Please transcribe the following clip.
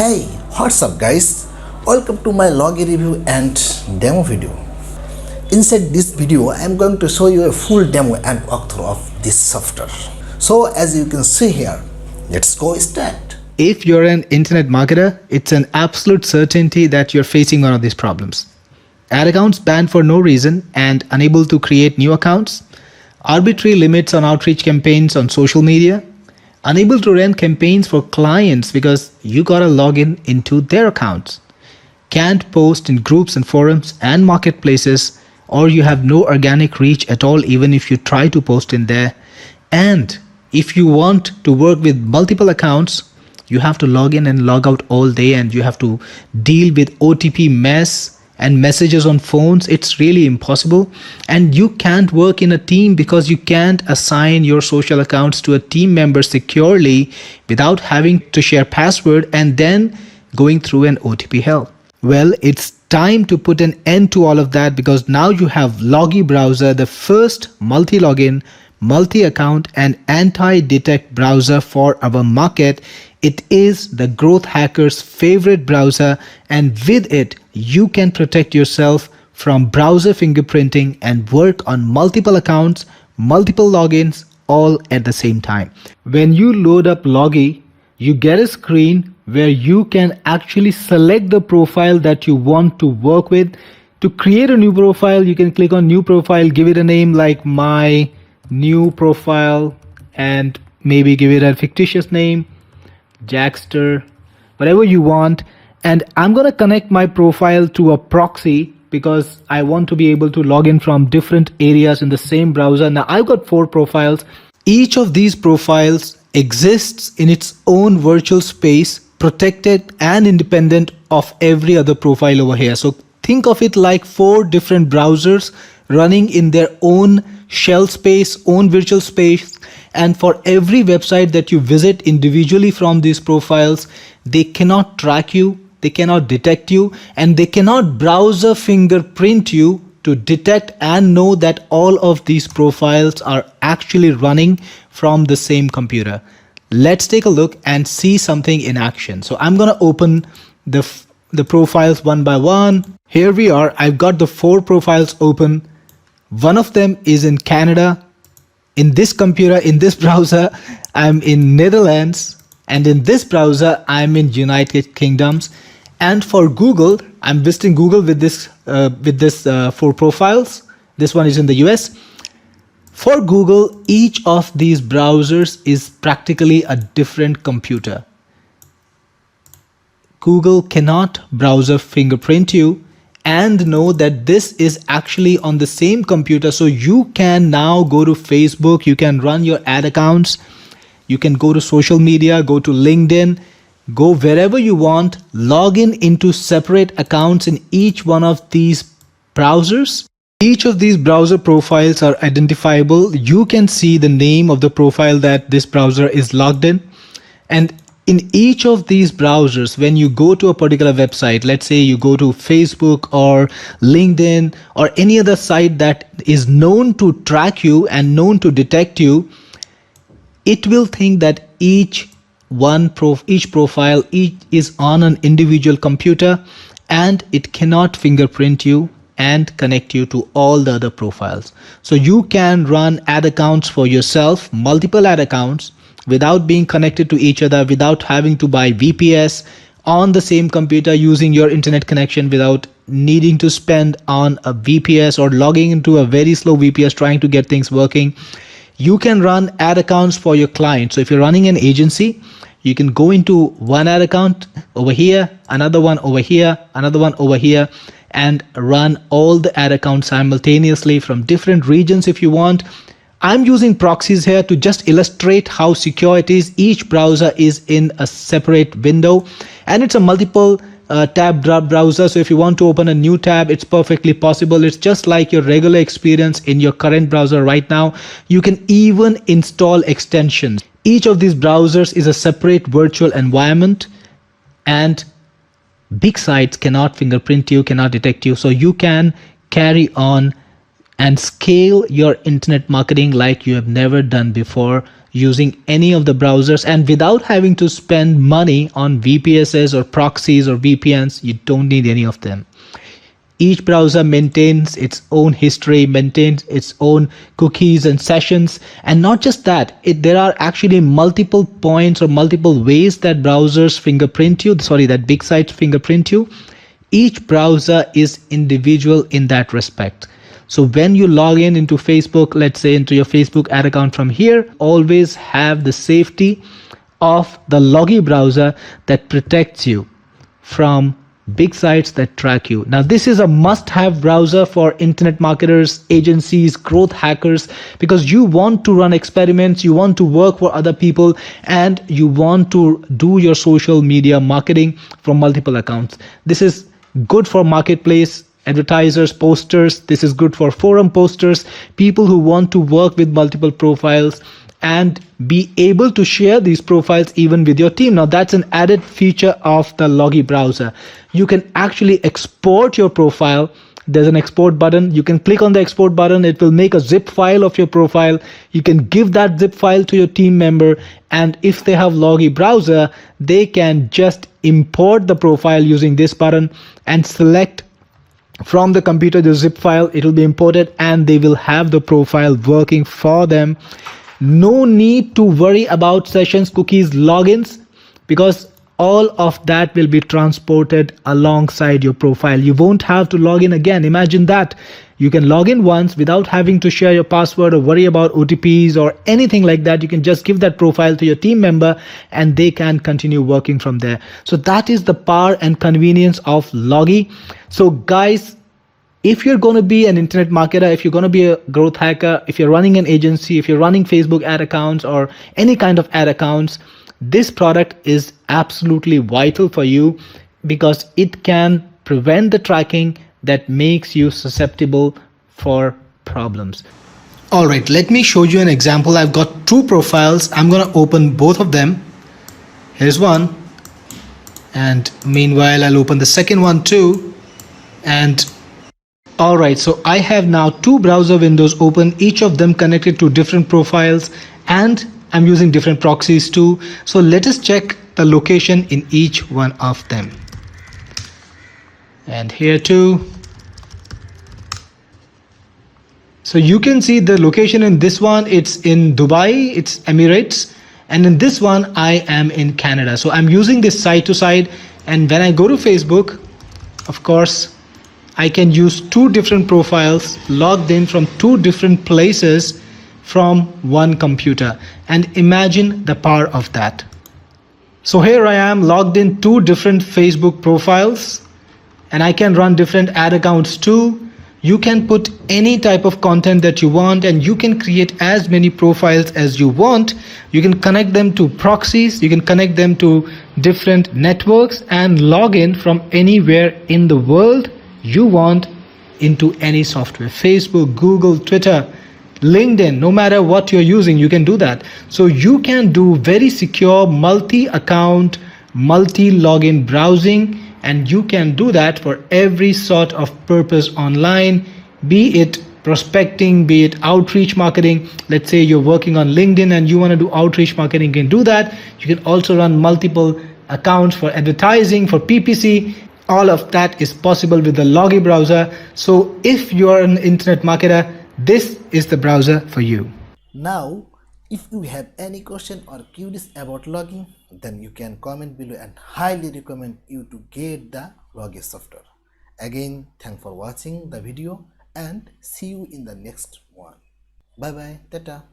Hey, what's up guys? Welcome to my Logii review and demo video. Inside this video, I am going to show you a full demo and walkthrough of this software. So as you can see here, let's go start. If you're an internet marketer, it's an absolute certainty that you're facing one of these problems. Ad accounts banned for no reason and unable to create new accounts, arbitrary limits on outreach campaigns on social media, unable to run campaigns for clients because you gotta log in into their accounts, can't post in groups and forums and marketplaces, or you have no organic reach at all even if you try to post in there. And if you want to work with multiple accounts, you have to log in and log out all day and you have to deal with OTP mess and messages on phones. It's really impossible. And you can't work in a team because you can't assign your social accounts to a team member securely without having to share password and then going through an OTP hell. Well, it's time to put an end to all of that because now you have Logii browser, the first multi-login, multi-account and anti-detect browser for our market. It is the growth hacker's favorite browser, and with it, you can protect yourself from browser fingerprinting and work on multiple accounts, multiple logins, all at the same time. When you load up Logii, you get a screen where you can actually select the profile that you want to work with. To create a new profile, you can click on new profile, give it a name like my new profile, and maybe give it a fictitious name, Jackster, whatever you want. And I'm going to connect my profile to a proxy because I want to be able to log in from different areas in the same browser. Now I've got 4 profiles. Each of these profiles exists in its own virtual space, protected and independent of every other profile over here. So think of it like 4 different browsers running in their own shell space, own virtual space. And for every website that you visit individually from these profiles, they cannot track you, they cannot detect you, and they cannot browser fingerprint you to detect and know that all of these profiles are actually running from the same computer. Let's take a look and see something in action. So I'm going to open the profiles one by one. Here we are. I've got the 4 profiles open. One of them is in Canada. In this computer, in this browser, I'm in Netherlands, and in this browser, I'm in United Kingdoms. And for Google, I'm visiting Google with this 4 profiles. This one is in the US. For Google, each of these browsers is practically a different computer. Google cannot browser fingerprint you and know that this is actually on the same computer. So you can now go to Facebook, you can run your ad accounts, you can go to social media, go to LinkedIn, go wherever you want, log in into separate accounts in each one of these browsers. Each of these browser profiles are identifiable. You can see the name of the profile that this browser is logged in. And in each of these browsers, when you go to a particular website, let's say you go to Facebook or LinkedIn or any other site that is known to track you and known to detect you, it will think that each profile is on an individual computer and it cannot fingerprint you and connect you to all the other profiles. So you can run ad accounts for yourself, multiple ad accounts, without being connected to each other, without having to buy VPS on the same computer using your internet connection, without needing to spend on a VPS or logging into a very slow VPS trying to get things working. You can run ad accounts for your clients. So if you're running an agency, you can go into one ad account over here, another one over here, another one over here, and run all the ad accounts simultaneously from different regions if you want. I'm using proxies here to just illustrate how secure it is. Each browser is in a separate window and it's a multiple tab browser. So if you want to open a new tab, it's perfectly possible. It's just like your regular experience in your current browser right now. You can even install extensions. Each of these browsers is a separate virtual environment, and big sites cannot fingerprint you, cannot detect you. So you can carry on and scale your internet marketing like you have never done before using any of the browsers and without having to spend money on VPSs or proxies or VPNs. You don't need any of them. Each browser maintains its own history, maintains its own cookies and sessions. And not just that, there are actually multiple points or multiple ways that browsers fingerprint you, that big sites fingerprint you. Each browser is individual in that respect. So when you log in into Facebook, let's say into your Facebook ad account from here, always have the safety of the Logii browser that protects you from big sites that track you. Now, this is a must-have browser for internet marketers, agencies, growth hackers, because you want to run experiments, you want to work for other people, and you want to do your social media marketing from multiple accounts. This is good for marketplace advertisers, posters. This is good for forum posters, people who want to work with multiple profiles and be able to share these profiles even with your team. Now, that's an added feature of the Logii browser. You can actually export your profile. There's an export button. You can click on the export button. It will make a zip file of your profile. You can give that zip file to your team member. And if they have Logii browser, they can just import the profile using this button and select from the computer the zip file. It will be imported and they will have the profile working for them. No need to worry about sessions, cookies, logins, because all of that will be transported alongside your profile. You won't have to log in again. Imagine that. You can log in once without having to share your password or worry about OTPs or anything like that. You can just give that profile to your team member and they can continue working from there. So that is the power and convenience of Logii. So guys, if you're going to be an internet marketer, if you're going to be a growth hacker, if you're running an agency, if you're running Facebook ad accounts or any kind of ad accounts, this product is absolutely vital for you because it can prevent the tracking that makes you susceptible for problems. All right, let me show you an example. I've got two profiles. I'm going to open both of them. Here's one. And meanwhile, I'll open the second one too. And all right, so I have now two browser windows open, each of them connected to different profiles, and I'm using different proxies too. So let us check the location in each one of them. And here too. So you can see the location in this one, it's in Dubai, it's Emirates, and in this one I am in Canada. So I'm using this side to side, and when I go to Facebook, of course, I can use two different profiles logged in from two different places from one computer. And imagine the power of that. So here I am logged in two different Facebook profiles, and I can run different ad accounts too. You can put any type of content that you want, and you can create as many profiles as you want. You can connect them to proxies, you can connect them to different networks and log in from anywhere in the world you want into any software. Facebook, Google, Twitter, LinkedIn, no matter what you're using, you can do that. So you can do very secure multi-account, multi-login browsing, and you can do that for every sort of purpose online, be it prospecting, be it outreach marketing. Let's say you're working on LinkedIn and you want to do outreach marketing, you can do that. You can also run multiple accounts for advertising, for PPC. All of that is possible with the Logii browser. So if you're an internet marketer, this is the browser for you. Now, if you have any question or queries about Logii, then you can comment below and highly recommend you to get the Logii software. Again, thanks for watching the video and see you in the next one. Bye bye, tata.